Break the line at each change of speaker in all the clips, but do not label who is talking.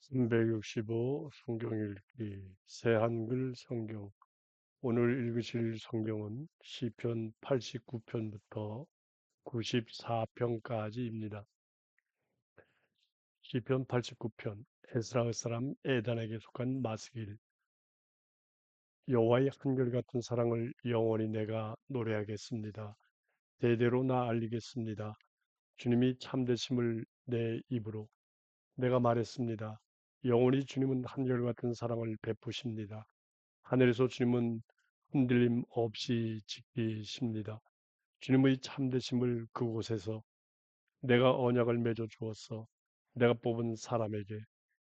365 성경 읽기 새한글 성경. 오늘 읽으실 성경은 시편 89편부터 94편까지입니다. 시편 89편. 에스라의 사람 에단에게 속한 마스길. 여호와의 한결같은 사랑을 영원히 내가 노래하겠습니다. 대대로 나 알리겠습니다. 주님이 참되심을 내 입으로 내가 말했습니다. 영원히 주님은 한결같은 사랑을 베푸십니다. 하늘에서 주님은 흔들림 없이 지키십니다. 주님의 참되심을 그곳에서 내가 언약을 맺어 주었어. 내가 뽑은 사람에게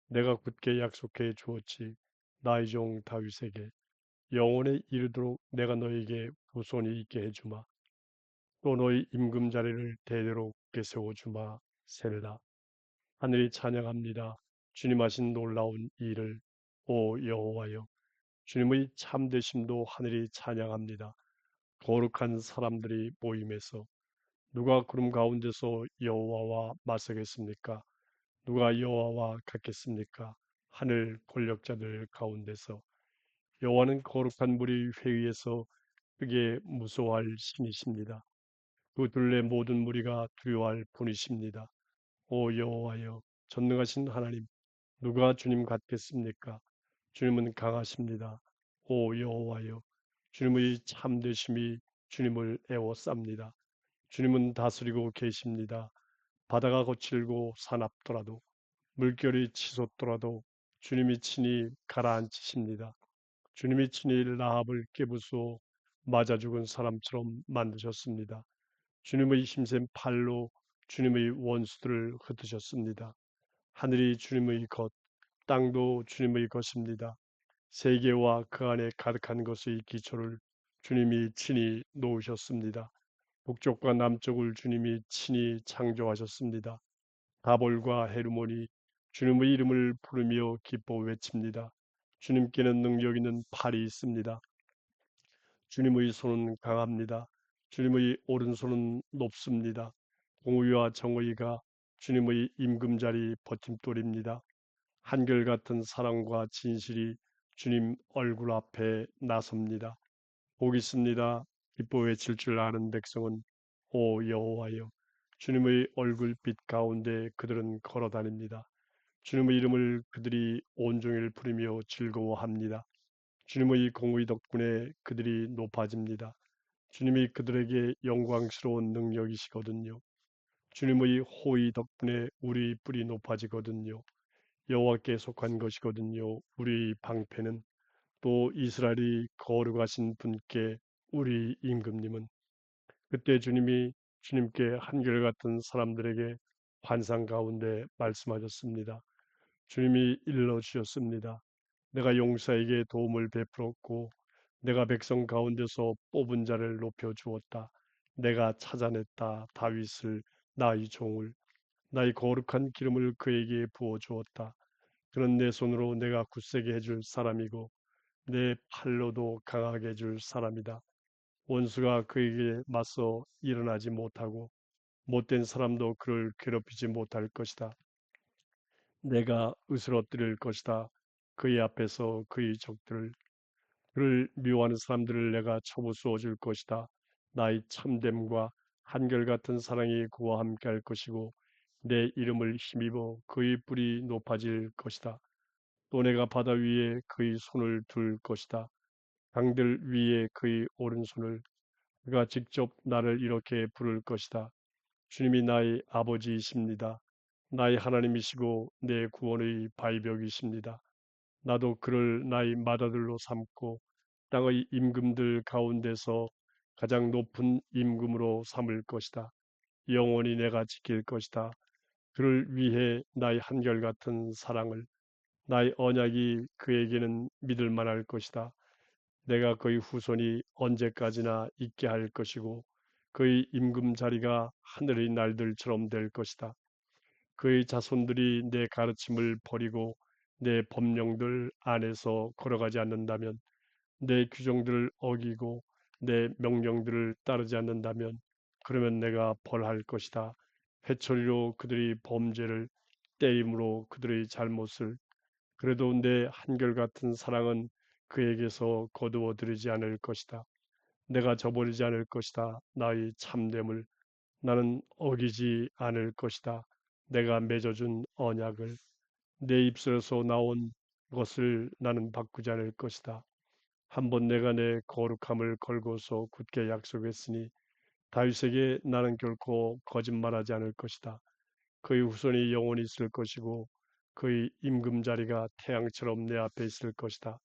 내가 굳게 약속해 주었지. 나의 종 다윗에게 영원에 이르도록 내가 너에게 후손이 있게 해주마. 또 너의 임금 자리를 대대로 굳게 세워주마. 셀라. 하늘이 찬양합니다. 주님 하신 놀라운 일을. 오 여호와여, 주님의 참되심도 하늘이 찬양합니다. 거룩한 사람들이 모임에서 누가 구름 가운데서 여호와와 맞서겠습니까? 누가 여호와와 같겠습니까? 하늘 권력자들 가운데서 여호와는 거룩한 무리 회의에서 크게 무서워할 신이십니다. 그 둘레 모든 무리가 두려워할 분이십니다. 오 여호와여, 전능하신 하나님, 누가 주님 같겠습니까? 주님은 강하십니다. 오 여호와여, 주님의 참되심이 주님을 애워쌉니다. 주님은 다스리고 계십니다. 바다가 거칠고 사납더라도 물결이 치솟더라도 주님이 친히 가라앉히십니다. 주님이 친히 라합을 깨부수어 맞아 죽은 사람처럼 만드셨습니다. 주님의 힘센 팔로 주님의 원수들을 흩으셨습니다. 하늘이 주님의 것, 땅도 주님의 것입니다. 세계와 그 안에 가득한 것의 기초를 주님이 친히 놓으셨습니다. 북쪽과 남쪽을 주님이 친히 창조하셨습니다. 다볼과 헤르몬이 주님의 이름을 부르며 기뻐 외칩니다. 주님께는 능력 있는 팔이 있습니다. 주님의 손은 강합니다. 주님의 오른손은 높습니다. 공의와 정의가 주님의 임금자리 버팀돌입니다. 한결같은 사랑과 진실이 주님 얼굴 앞에 나섭니다. 복 있습니다. 기뻐 외칠 줄 아는 백성은 오 여호와여, 주님의 얼굴빛 가운데 그들은 걸어 다닙니다. 주님의 이름을 그들이 온종일 부르며 즐거워합니다. 주님의 공의 덕분에 그들이 높아집니다. 주님이 그들에게 영광스러운 능력이시거든요. 주님의 호의 덕분에 우리 뿔이 높아지거든요. 여호와께 속한 것이거든요. 우리 방패는 또 이스라엘이 거룩하신 분께 우리 임금님은 그때 주님이 주님께 한결같은 사람들에게 환상 가운데 말씀하셨습니다. 주님이 일러 주셨습니다. 내가 용사에게 도움을 베풀었고 내가 백성 가운데서 뽑은 자를 높여 주었다. 내가 찾아냈다. 다윗을 나의 종을 나의 거룩한 기름을 그에게 부어 주었다. 그는 내 손으로 내가 굳세게 해줄 사람이고 내 팔로도 강하게 해줄 사람이다. 원수가 그에게 맞서 일어나지 못하고 못된 사람도 그를 괴롭히지 못할 것이다. 내가 으스러뜨릴 것이다. 그의 앞에서 그의 적들을 그를 미워하는 사람들을 내가 쳐부수어 줄 것이다. 나의 참됨과 한결같은 사랑이 그와 함께할 것이고 내 이름을 힘입어 그의 뿔이 높아질 것이다. 또 내가 바다 위에 그의 손을 둘 것이다. 강들 위에 그의 오른손을 그가 직접 나를 이렇게 부를 것이다. 주님이 나의 아버지이십니다. 나의 하나님이시고 내 구원의 발벽이십니다. 나도 그를 나의 맏아들로 삼고 땅의 임금들 가운데서 가장 높은 임금으로 삼을 것이다. 영원히 내가 지킬 것이다. 그를 위해 나의 한결같은 사랑을 나의 언약이 그에게는 믿을 만할 것이다. 내가 그의 후손이 언제까지나 있게 할 것이고 그의 임금 자리가 하늘의 날들처럼 될 것이다. 그의 자손들이 내 가르침을 버리고 내 법령들 안에서 걸어가지 않는다면 내 규정들을 어기고 내 명령들을 따르지 않는다면 그러면 내가 벌할 것이다. 회초리로 그들의 범죄를 때림으로 그들의 잘못을 그래도 내 한결같은 사랑은 그에게서 거두어들이지 않을 것이다. 내가 저버리지 않을 것이다. 나의 참됨을 나는 어기지 않을 것이다. 내가 맺어준 언약을 내 입술에서 나온 것을 나는 바꾸지 않을 것이다. 한번 내가 내 거룩함을 걸고서 굳게 약속했으니 다윗에게 나는 결코 거짓말하지 않을 것이다. 그의 후손이 영원히 있을 것이고 그의 임금 자리가 태양처럼 내 앞에 있을 것이다.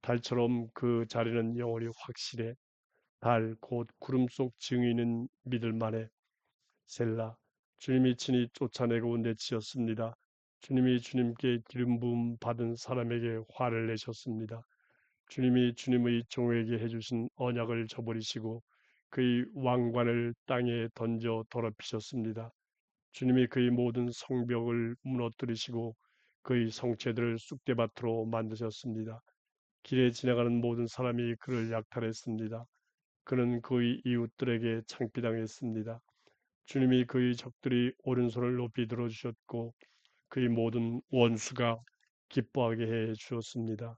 달처럼 그 자리는 영원히 확실해. 달 곧 구름 속 증인은 믿을 만해. 셀라. 주님이 친히 쫓아내고 내치셨습니다. 주님이 주님께 기름 부음 받은 사람에게 화를 내셨습니다. 주님이 주님의 종에게 해주신 언약을 저버리시고 그의 왕관을 땅에 던져 더럽히셨습니다. 주님이 그의 모든 성벽을 무너뜨리시고 그의 성체들을 쑥대밭으로 만드셨습니다. 길에 지나가는 모든 사람이 그를 약탈했습니다. 그는 그의 이웃들에게 창피당했습니다. 주님이 그의 적들이 오른손을 높이 들어주셨고 그의 모든 원수가 기뻐하게 해 주었습니다.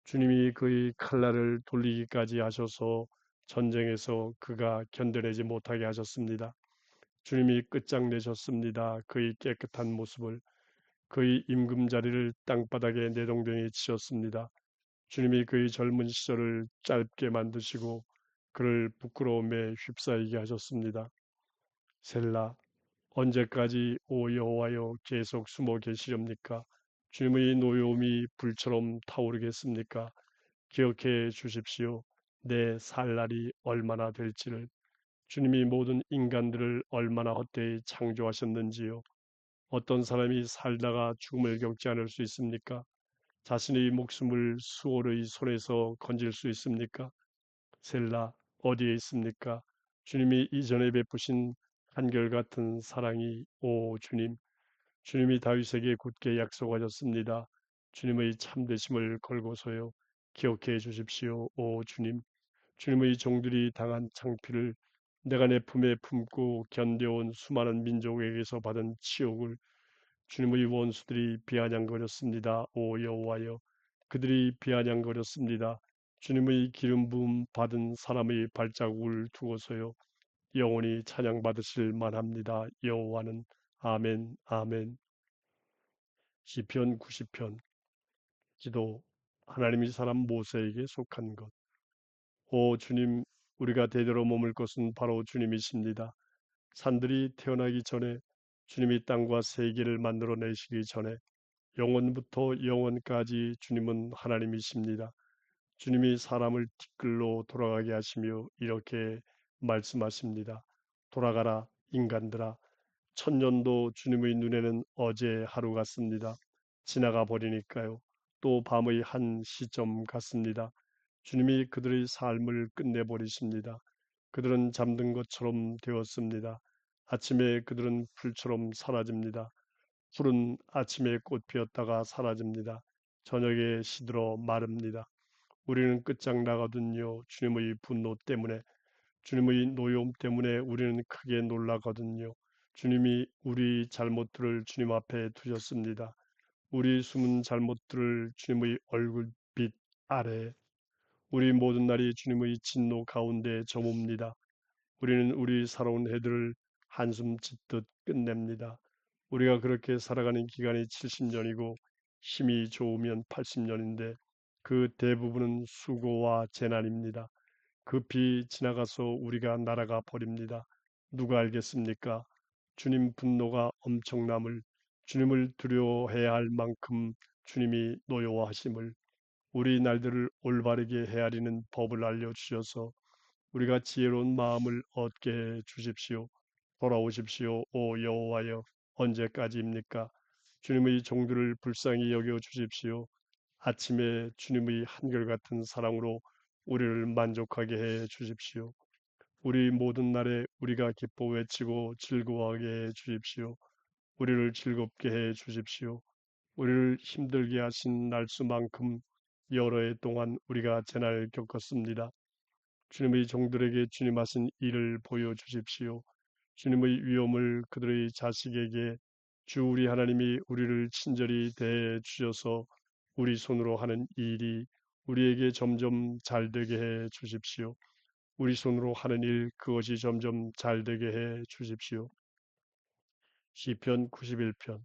주님이 그의 칼날을 돌리기까지 하셔서 전쟁에서 그가 견뎌내지 못하게 하셨습니다. 주님이 끝장내셨습니다. 그의 깨끗한 모습을 그의 임금 자리를 땅바닥에 내동댕이 치셨습니다. 주님이 그의 젊은 시절을 짧게 만드시고 그를 부끄러움에 휩싸이게 하셨습니다. 셀라. 언제까지 오 여호와여 계속 숨어 계시렵니까? 주님의 노여움이 불처럼 타오르겠습니까? 기억해 주십시오. 내 살 날이 얼마나 될지를. 주님이 모든 인간들을 얼마나 헛되이 창조하셨는지요. 어떤 사람이 살다가 죽음을 겪지 않을 수 있습니까? 자신의 목숨을 수월의 손에서 건질 수 있습니까? 셀라 어디에 있습니까? 주님이 이전에 베푸신 한결같은 사랑이 오 주님, 주님이 다윗에게 굳게 약속하셨습니다. 주님의 참되심을 걸고서요. 기억해 주십시오. 오 주님, 주님의 종들이 당한 창피를 내가 내 품에 품고 견뎌온 수많은 민족에게서 받은 치욕을 주님의 원수들이 비아냥거렸습니다. 오 여호와여, 그들이 비아냥거렸습니다. 주님의 기름 부음 받은 사람의 발자국을 두고서요. 영원히 찬양받으실 만합니다. 여호와는 아멘, 아멘. 시편 90편 기도 하나님이 사람 모세에게 속한 것. 오 주님, 우리가 대대로 머물 것은 바로 주님이십니다. 산들이 태어나기 전에 주님이 땅과 세계를 만들어 내시기 전에 영원부터 영원까지 주님은 하나님이십니다. 주님이 사람을 티끌로 돌아가게 하시며 이렇게 말씀하십니다. 돌아가라 인간들아. 천년도 주님의 눈에는 어제 하루 같습니다. 지나가 버리니까요. 또 밤의 한 시점 같습니다. 주님이 그들의 삶을 끝내버리십니다. 그들은 잠든 것처럼 되었습니다. 아침에 그들은 풀처럼 사라집니다. 풀은 아침에 꽃 피었다가 사라집니다. 저녁에 시들어 마릅니다. 우리는 끝장나거든요. 주님의 분노 때문에, 주님의 노여움 때문에 우리는 크게 놀라거든요. 주님이 우리 잘못들을 주님 앞에 두셨습니다. 우리 숨은 잘못들을 주님의 얼굴빛 아래, 우리 모든 날이 주님의 진노 가운데 저뭅니다. 우리는 우리 살아온 해들을 한숨 짓듯 끝냅니다. 우리가 그렇게 살아가는 기간이 70년이고 힘이 좋으면 80년인데 그 대부분은 수고와 재난입니다. 급히 지나가서 우리가 날아가 버립니다. 누가 알겠습니까? 주님 분노가 엄청남을, 주님을 두려워해야 할 만큼 주님이 노여워하심을, 우리 날들을 올바르게 헤아리는 법을 알려주셔서 우리가 지혜로운 마음을 얻게 해 주십시오. 돌아오십시오, 오 여호와여. 언제까지입니까? 주님의 종들을 불쌍히 여겨 주십시오. 아침에 주님의 한결같은 사랑으로 우리를 만족하게 해 주십시오. 우리 모든 날에 우리가 기뻐 외치고 즐거워하게 해 주십시오. 우리를 즐겁게 해 주십시오. 우리를 힘들게 하신 날수만큼 여러 해 동안 우리가 재난을 겪었습니다. 주님의 종들에게 주님 하신 일을 보여주십시오. 주님의 위엄을 그들의 자식에게 주 우리 하나님이 우리를 친절히 대해 주셔서 우리 손으로 하는 이 일이 우리에게 점점 잘 되게 해 주십시오. 우리 손으로 하는 일 그것이 점점 잘 되게 해 주십시오. 시편 91편.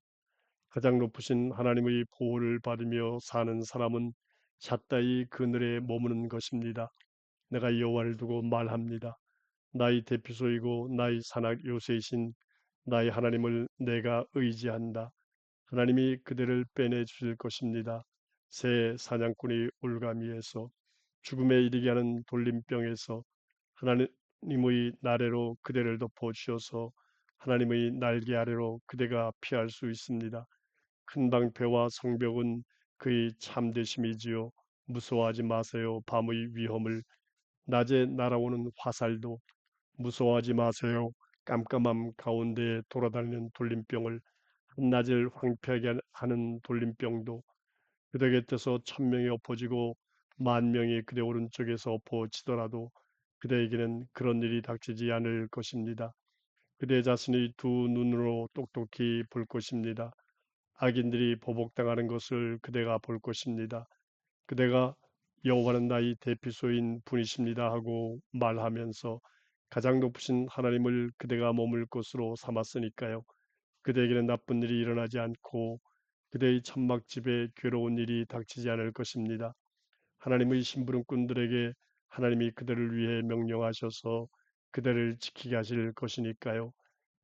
가장 높으신 하나님의 보호를 받으며 사는 사람은 잣다이 그늘에 머무는 것입니다. 내가 여호와를 두고 말합니다. 나의 대피소이고 나의 산악 요새이신 나의 하나님을 내가 의지한다. 하나님이 그대를 빼내 주실 것입니다. 새 사냥꾼의 올가미에서 죽음에 이르게 하는 돌림병에서 하나님의 나래로 그대를 덮어 주셔서 하나님의 날개 아래로 그대가 피할 수 있습니다. 큰 방패와 성벽은 그의 참되심이지요. 무서워하지 마세요. 밤의 위험을 낮에 날아오는 화살도 무서워하지 마세요. 깜깜함 가운데 돌아다니는 돌림병을 한낮을 황폐하게 하는 돌림병도 그대 곁에서 1,000명이 엎어지고 10,000명이 그대 오른쪽에서 엎어지더라도 그대에게는 그런 일이 닥치지 않을 것입니다. 그대 자신의 두 눈으로 똑똑히 볼 것입니다. 악인들이 보복당하는 것을 그대가 볼 것입니다. 그대가 여호와는 나의 대피소인 분이십니다 하고 말하면서 가장 높으신 하나님을 그대가 머물 곳으로 삼았으니까요. 그대에게는 나쁜 일이 일어나지 않고 그대의 천막집에 괴로운 일이 닥치지 않을 것입니다. 하나님의 심부름꾼들에게 하나님이 그대를 위해 명령하셔서 그대를 지키게 하실 것이니까요.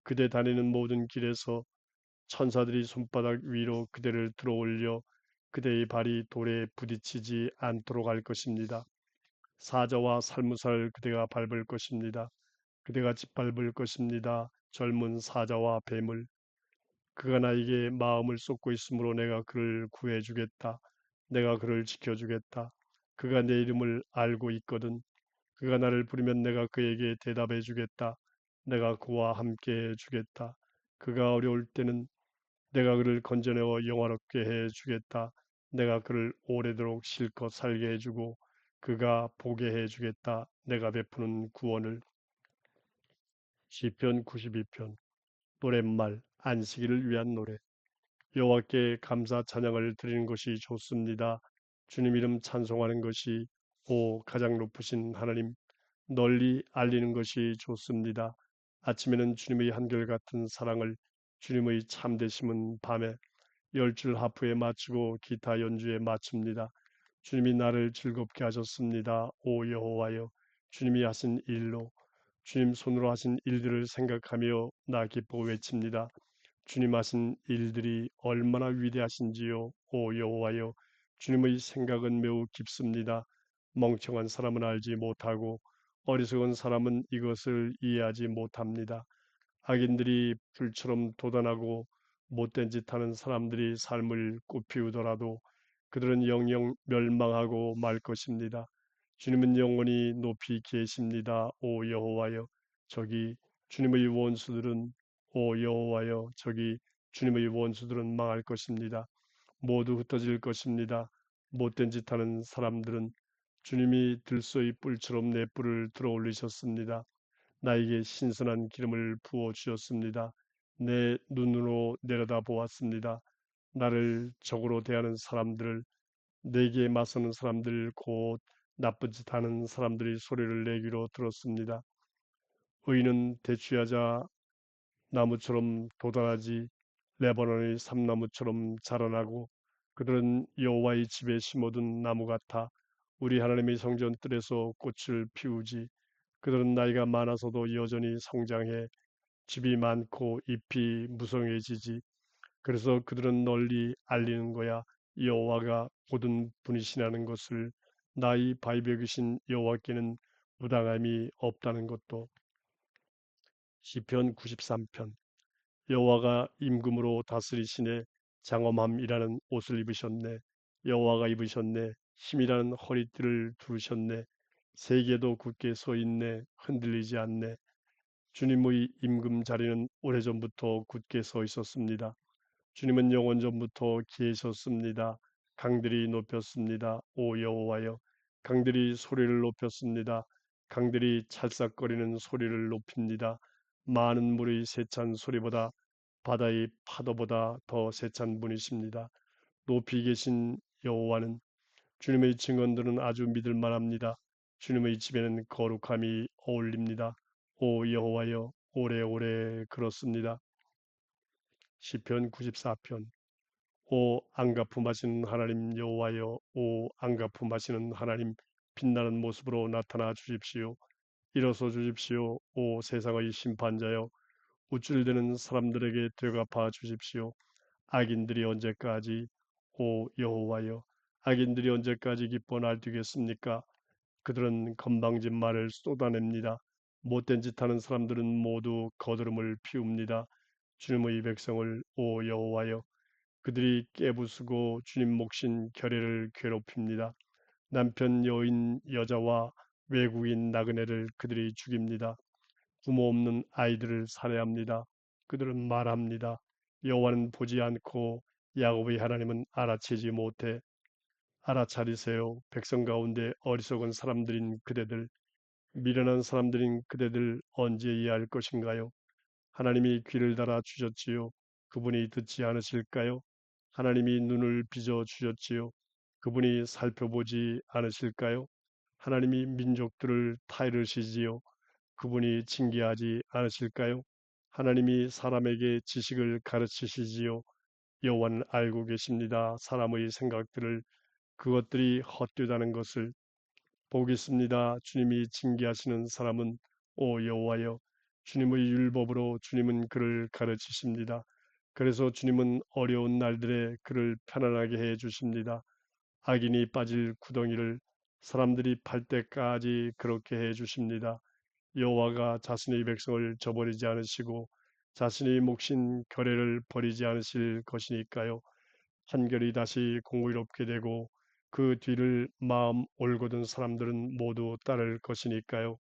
그대 다니는 모든 길에서 천사들이 손바닥 위로 그대를 들어올려 그대의 발이 돌에 부딪히지 않도록 할 것입니다. 사자와 살무살 그대가 밟을 것입니다. 그대가 짓밟을 것입니다. 젊은 사자와 뱀을 그가 나에게 마음을 쏟고 있으므로 내가 그를 구해주겠다. 내가 그를 지켜주겠다. 그가 내 이름을 알고 있거든. 그가 나를 부르면 내가 그에게 대답해 주겠다. 내가 그와 함께 해 주겠다. 그가 어려울 때는 내가 그를 건져내어 영화롭게 해 주겠다. 내가 그를 오래도록 실컷 살게 해주고 그가 보게 해 주겠다. 내가 베푸는 구원을. 시편 92편. 노랫말 안식일을 위한 노래. 여호와께 감사 찬양을 드리는 것이 좋습니다. 주님 이름 찬송하는 것이 가장 높으신 하나님 널리 알리는 것이 좋습니다. 아침에는 주님의 한결같은 사랑을 주님의 참되심은 밤에 10줄 하프에 맞추고 기타 연주에 맞춥니다. 주님이 나를 즐겁게 하셨습니다. 오 여호와여 주님이 하신 일로 주님 손으로 하신 일들을 생각하며 나 기뻐 외칩니다. 주님 하신 일들이 얼마나 위대하신지요. 오 여호와여 주님의 생각은 매우 깊습니다. 멍청한 사람은 알지 못하고 어리석은 사람은 이것을 이해하지 못합니다. 악인들이 불처럼 도단하고 못된 짓 하는 사람들이 삶을 꽃피우더라도 그들은 영영 멸망하고 말 것입니다. 주님은 영원히 높이 계십니다. 오 여호와여 저기 주님의 원수들은 오 여호와여 저기 주님의 원수들은 망할 것입니다. 모두 흩어질 것입니다. 못된 짓 하는 사람들은 주님이 들소의 뿔처럼 내 뿔을 들어올리셨습니다. 나에게 신선한 기름을 부어 주셨습니다. 내 눈으로 내려다 보았습니다. 나를 적으로 대하는 사람들을 내게 맞서는 사람들 곧 나쁜 짓 하는 사람들이 소리를 내기로 들었습니다. 의인은 대추야자 나무처럼 돋아나지 레바논의 삼나무처럼 자라나고 그들은 여호와의 집에 심어둔 나무 같아 우리 하나님의 성전 뜰에서 꽃을 피우지. 그들은 나이가 많아서도 여전히 성장해 집이 많고 잎이 무성해지지. 그래서 그들은 널리 알리는 거야. 여호와가 고든 분이시라는 것을 나의 바위벽이신 여호와께는 무당함이 없다는 것도. 시편 93편. 여호와가 임금으로 다스리시네 장엄함이라는 옷을 입으셨네. 여호와가 입으셨네 힘이라는 허리띠를 두르셨네. 세계도 굳게 서 있네 흔들리지 않네. 주님의 임금 자리는 오래전부터 굳게 서 있었습니다. 주님은 영원전부터 계셨습니다. 강들이 높였습니다. 오 여호와여 강들이 소리를 높였습니다. 강들이 찰싹거리는 소리를 높입니다. 많은 물의 세찬 소리보다 바다의 파도보다 더 세찬 분이십니다. 높이 계신 여호와는 주님의 증언들은 아주 믿을 만합니다. 주님의 집에는 거룩함이 어울립니다. 오 여호와여 오래오래 그렇습니다. 시편 94편 오 안가품하시는 하나님 여호와여 오 안가품하시는 하나님 빛나는 모습으로 나타나 주십시오. 일어서 주십시오. 오 세상의 심판자여 우쭐대는 사람들에게 되갚아 주십시오. 악인들이 언제까지 오 여호와여 악인들이 언제까지 기뻐 날뛰겠습니까? 그들은 건방진 말을 쏟아냅니다. 못된 짓 하는 사람들은 모두 거드름을 피웁니다. 주님의 백성을 오 여호와여 그들이 깨부수고 주님 몫인 결례를 괴롭힙니다. 남편 여인 여자와 외국인 나그네를 그들이 죽입니다. 부모 없는 아이들을 살해합니다. 그들은 말합니다. 여호와는 보지 않고 야곱의 하나님은 알아채지 못해. 알아차리세요. 백성 가운데 어리석은 사람들인 그대들, 미련한 사람들인 그대들 언제 이해할 것인가요? 하나님이 귀를 달아 주셨지요. 그분이 듣지 않으실까요? 하나님이 눈을 빚어 주셨지요. 그분이 살펴보지 않으실까요? 하나님이 민족들을 타이르시지요. 그분이 징계하지 않으실까요? 하나님이 사람에게 지식을 가르치시지요. 여호와는 알고 계십니다. 사람의 생각들을 그것들이 헛되다는 것을 보겠습니다. 주님이 징계하시는 사람은 오 여호와여 주님의 율법으로 주님은 그를 가르치십니다. 그래서 주님은 어려운 날들에 그를 편안하게 해 주십니다. 악인이 빠질 구덩이를 사람들이 팔 때까지 그렇게 해 주십니다. 여호와가 자신의 백성을 저버리지 않으시고 자신의 몫인 결례를 버리지 않으실 것이니까요. 한결이 다시 공의롭게 되고 그 뒤를 마음 올곧은 사람들은 모두 따를 것이니까요.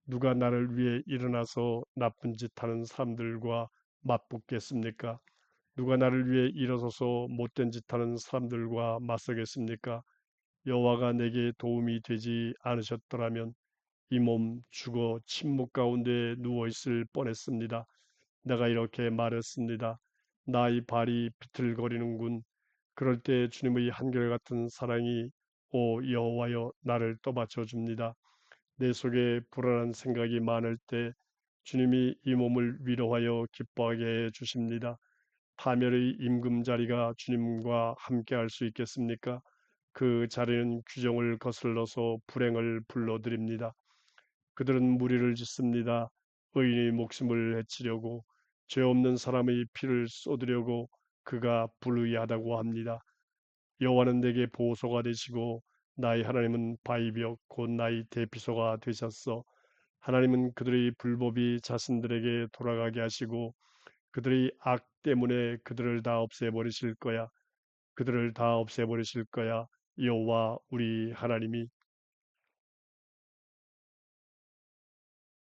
누가 나를 위해 일어나서 나쁜 짓 하는 사람들과 맞붙겠습니까? 누가 나를 위해 일어서서 못된 짓 하는 사람들과 맞서겠습니까? 여호와가 내게 도움이 되지 않으셨더라면 이 몸 죽어 침묵 가운데 누워 있을 뻔했습니다. 내가 이렇게 말했습니다. 나의 발이 비틀거리는군. 그럴 때 주님의 한결같은 사랑이 오 여호와여 나를 떠받쳐 줍니다. 내 속에 불안한 생각이 많을 때 주님이 이 몸을 위로하여 기뻐하게 해 주십니다. 파멸의 임금자리가 주님과 함께 할 수 있겠습니까? 그 자리는 규정을 거슬러서 불행을 불러들입니다. 그들은 무리를 짓습니다. 의인의 목숨을 해치려고 죄 없는 사람의 피를 쏟으려고 그가 불의하다고 합니다. 여호와는 내게 보호소가 되시고 나의 하나님은 바위벽 곧 나의 대피소가 되셨어. 하나님은 그들의 불법이 자신들에게 돌아가게 하시고 그들의 악 때문에 그들을 다 없애버리실 거야. 그들을 다 없애버리실 거야. 여호와 우리 하나님이